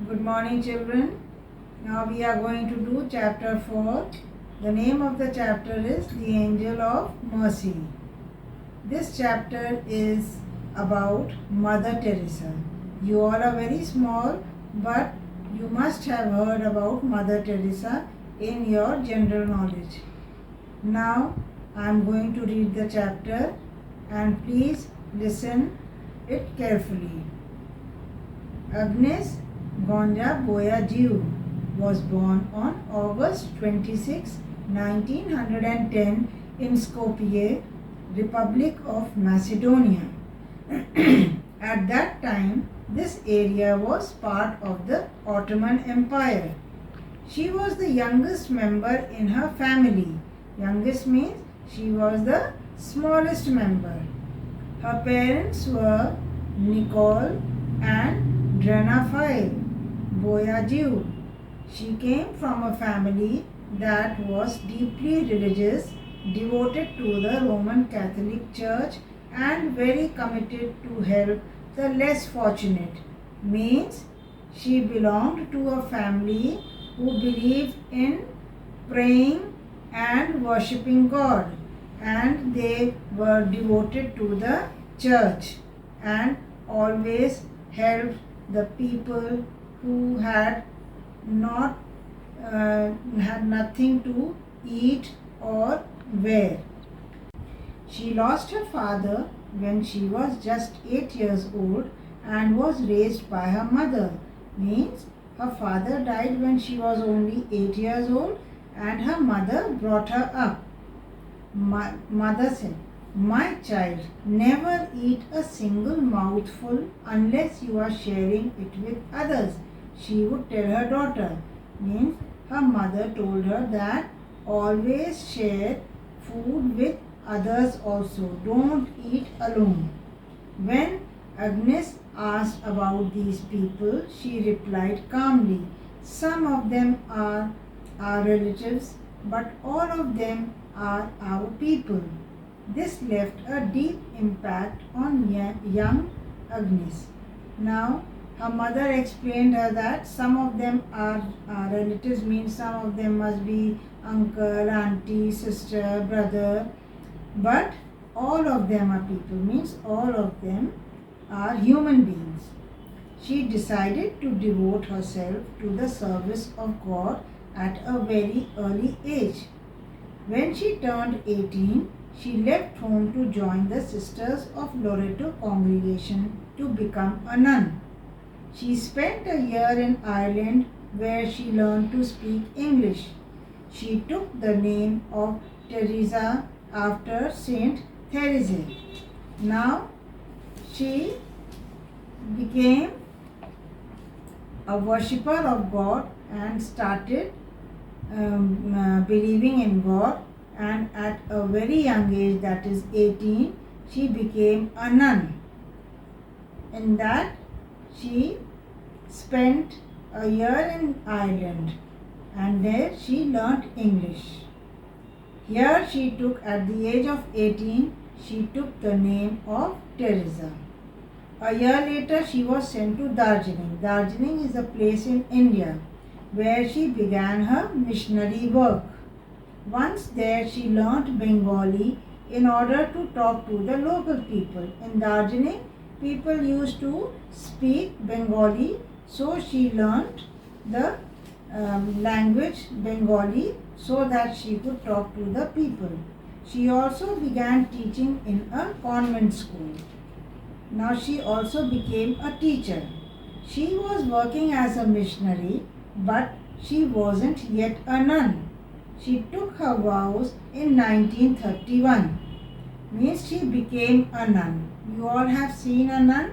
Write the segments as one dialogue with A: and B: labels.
A: Good morning, children. Now we are going to do chapter 4. The name of the chapter is The Angel of Mercy. This chapter is about Mother Teresa. You all are very small, but you must have heard about Mother Teresa in your general knowledge. Now I am going to read the chapter and please listen it carefully. Agnes Gonja Boyajiu was born on August 26, 1910 in Skopje, Republic of Macedonia. At that time, this area was part of the Ottoman Empire. She was the youngest member in her family. Youngest means she was the smallest member. Her parents were Nicole and Dranafail Boyajiu. She came from a family that was deeply religious, devoted to the Roman Catholic Church and very committed to help the less fortunate. Means she belonged to a family who believed in praying and worshipping God, and they were devoted to the church and always helped the people who had nothing to eat or wear. She lost her father when she was just 8 years old and was raised by her mother. Means her father died when she was only 8 years old and her mother brought her up. Mother said, "My child, never eat a single mouthful unless you are sharing it with others," she would tell her daughter. Means her mother told her that always share food with others also. Don't eat alone. When Agnes asked about these people, she replied calmly, "Some of them are our relatives, but all of them are our people." This left a deep impact on young Agnes. Now, her mother explained her that some of them are relatives, means some of them must be uncle, auntie, sister, brother, but all of them are people, means all of them are human beings. She decided to devote herself to the service of God at a very early age. When she turned 18, she left home to join the Sisters of Loreto congregation to become a nun. She spent a year in Ireland where she learned to speak English. She took the name of Teresa after Saint Therese. Now she became a worshipper of God and started believing in God, and at a very young age, that is 18, she became a nun. In that she spent a year in Ireland and there she learnt English. Here she took, at the age of 18, she took the name of Teresa. A year later she was sent to Darjeeling. Darjeeling is a place in India where she began her missionary work. Once there she learnt Bengali in order to talk to the local people. In Darjeeling, people used to speak Bengali, so she learnt the language Bengali so that she could talk to the people. She also began teaching in a convent school. Now she also became a teacher. She was working as a missionary, but she wasn't yet a nun. She took her vows in 1931. Means she became a nun. You all have seen a nun?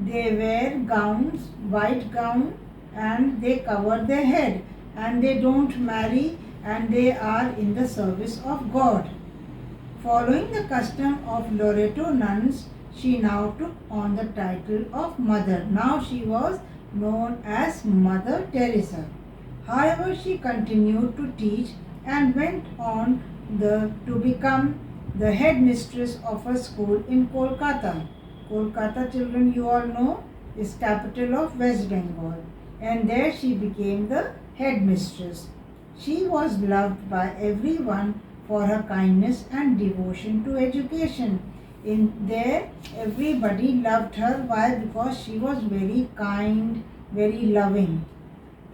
A: They wear gowns, white gown, and they cover their head, and they don't marry, and they are in the service of God. Following the custom of Loreto nuns, she now took on the title of Mother. Now she was known as Mother Teresa. However, she continued to teach and went on to become the headmistress of a school in Kolkata. Kolkata, children, you all know, is capital of West Bengal. and there she became the headmistress. She was loved by everyone for her kindness and devotion to education. In there, everybody loved her. Why? Because she was very kind, very loving.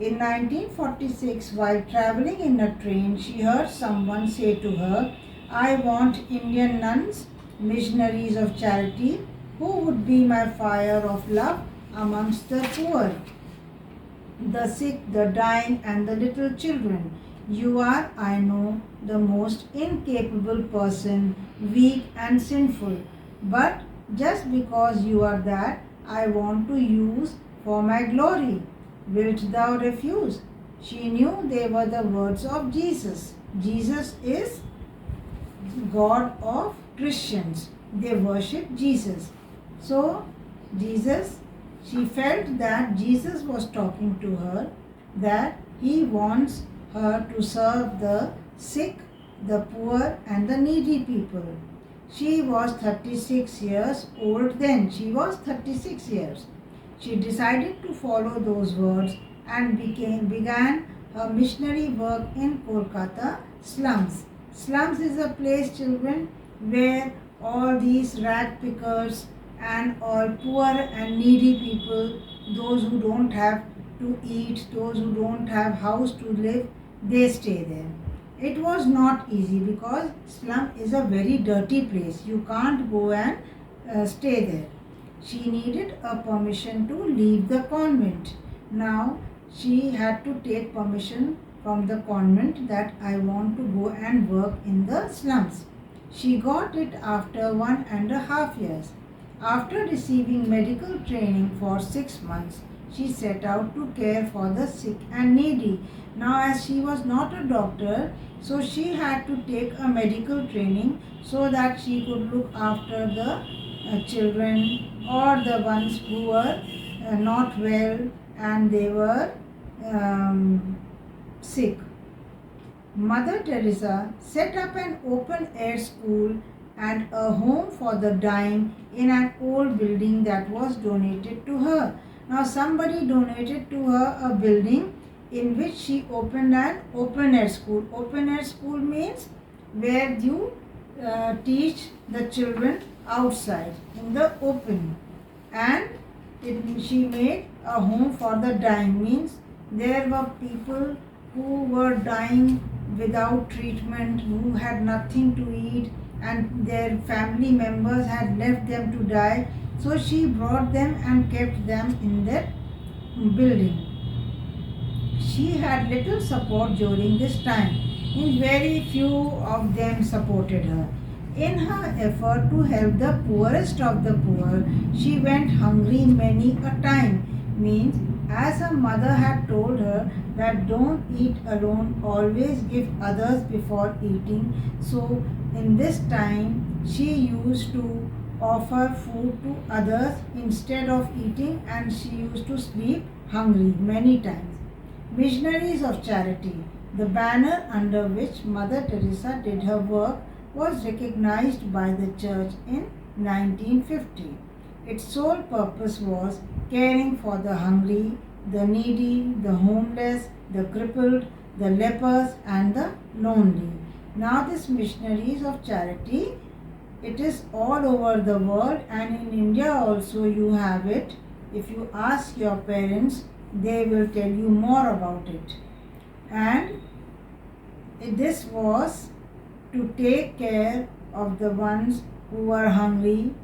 A: In 1946, while traveling in a train, she heard someone say to her, "I want Indian nuns, missionaries of charity, who would be my fire of love amongst the poor, the sick, the dying, and the little children. You are, I know, the most incapable person, weak and sinful. But just because you are that, I want to use for my glory. Wilt thou refuse?" She knew they were the words of Jesus. Jesus is God of Christians. They worship Jesus. So, she felt that Jesus was talking to her, that he wants her to serve the sick, the poor, and the needy people. She was 36 years old then. She was 36 years. She decided to follow those words and began her missionary work in Kolkata slums. Slums is a place, children, where all these rag pickers and all poor and needy people, those who don't have to eat, those who don't have house to live, they stay there. It was not easy because slum is a very dirty place. You can't go and stay there. She needed a permission to leave the convent. Now she had to take permission from the convent that I want to go and work in the slums. She got it after 1.5 years. After receiving medical training for 6 months, she set out to care for the sick and needy. Now, as she was not a doctor, so she had to take a medical training so that she could look after the children or the ones who were not well and they were sick. Mother Teresa set up an open air school and a home for the dying in an old building that was donated to her. Now somebody donated to her a building in which she opened an open air school. Open air school means where you teach the children outside in the open, and she made a home for the dying, means there were people who were dying without treatment, who had nothing to eat, and their family members had left them to die. So she brought them and kept them in that building. She had little support during this time, and very few of them supported her. In her effort to help the poorest of the poor, she went hungry many a time. Means, as her mother had told her that don't eat alone, always give others before eating. So, in this time, she used to offer food to others instead of eating, and she used to sleep hungry many times. Missionaries of Charity, the banner under which Mother Teresa did her work, was recognized by the church in 1950. Its sole purpose was caring for the hungry, the needy, the homeless, the crippled, the lepers, and the lonely. Now this Missionaries of Charity, it is all over the world, and in India also you have it. If you ask your parents, they will tell you more about it. And this was to take care of the ones who were hungry,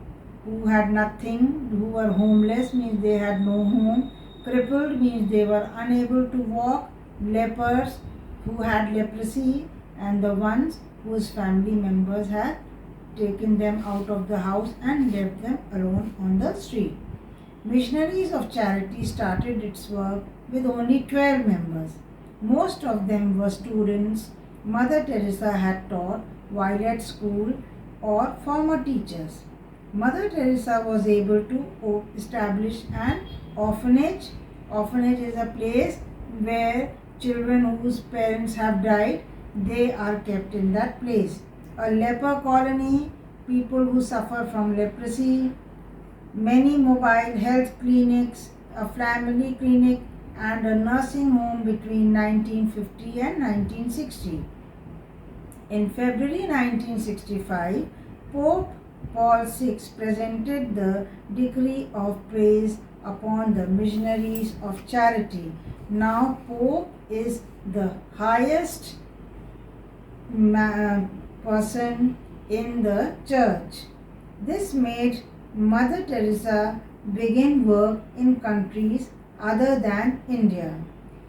A: who had nothing, who were homeless, means they had no home, crippled means they were unable to walk, lepers who had leprosy, and the ones whose family members had taken them out of the house and left them alone on the street. Missionaries of Charity started its work with only 12 members. Most of them were students Mother Teresa had taught while at school or former teachers. Mother Teresa was able to establish an orphanage. Orphanage is a place where children whose parents have died, they are kept in that place. A leper colony, people who suffer from leprosy, many mobile health clinics, a family clinic, and a nursing home between 1950 and 1960. In February 1965, Pope Paul VI presented the Decree of Praise upon the missionaries of charity. Now Pope is the highest person in the church. This made Mother Teresa begin work in countries other than India.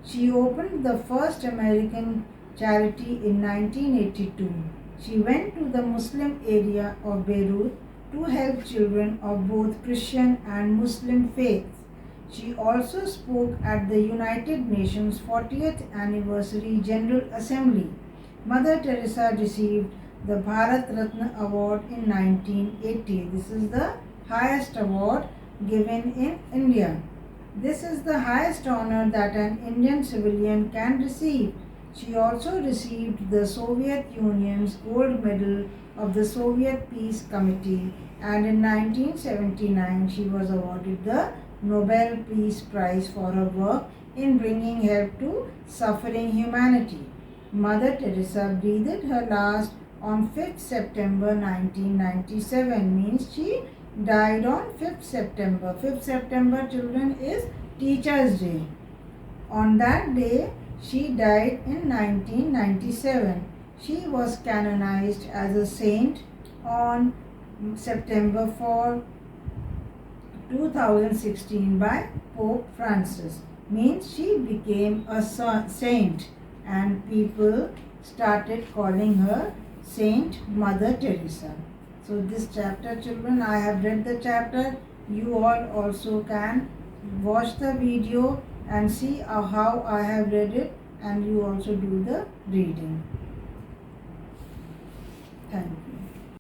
A: She opened the first American charity in 1982. She went to the Muslim area of Beirut to help children of both Christian and Muslim faiths. She also spoke at the United Nations 40th Anniversary General Assembly. Mother Teresa received the Bharat Ratna Award in 1980. This is the highest award given in India. This is the highest honor that an Indian civilian can receive. She also received the Soviet Union's Gold Medal of the Soviet Peace Committee, and in 1979 she was awarded the Nobel Peace Prize for her work in bringing help to suffering humanity. Mother Teresa breathed her last on 5th September 1997, means she died on 5th September. 5th September, children, is Teachers' Day. On that day, she died in 1997. She was canonized as a saint on September 4, 2016 by Pope Francis. Means she became a saint and people started calling her Saint Mother Teresa. So this chapter, children, I have read the chapter. You all also can watch the video and see how I have read it, and you also do the reading. Thank you.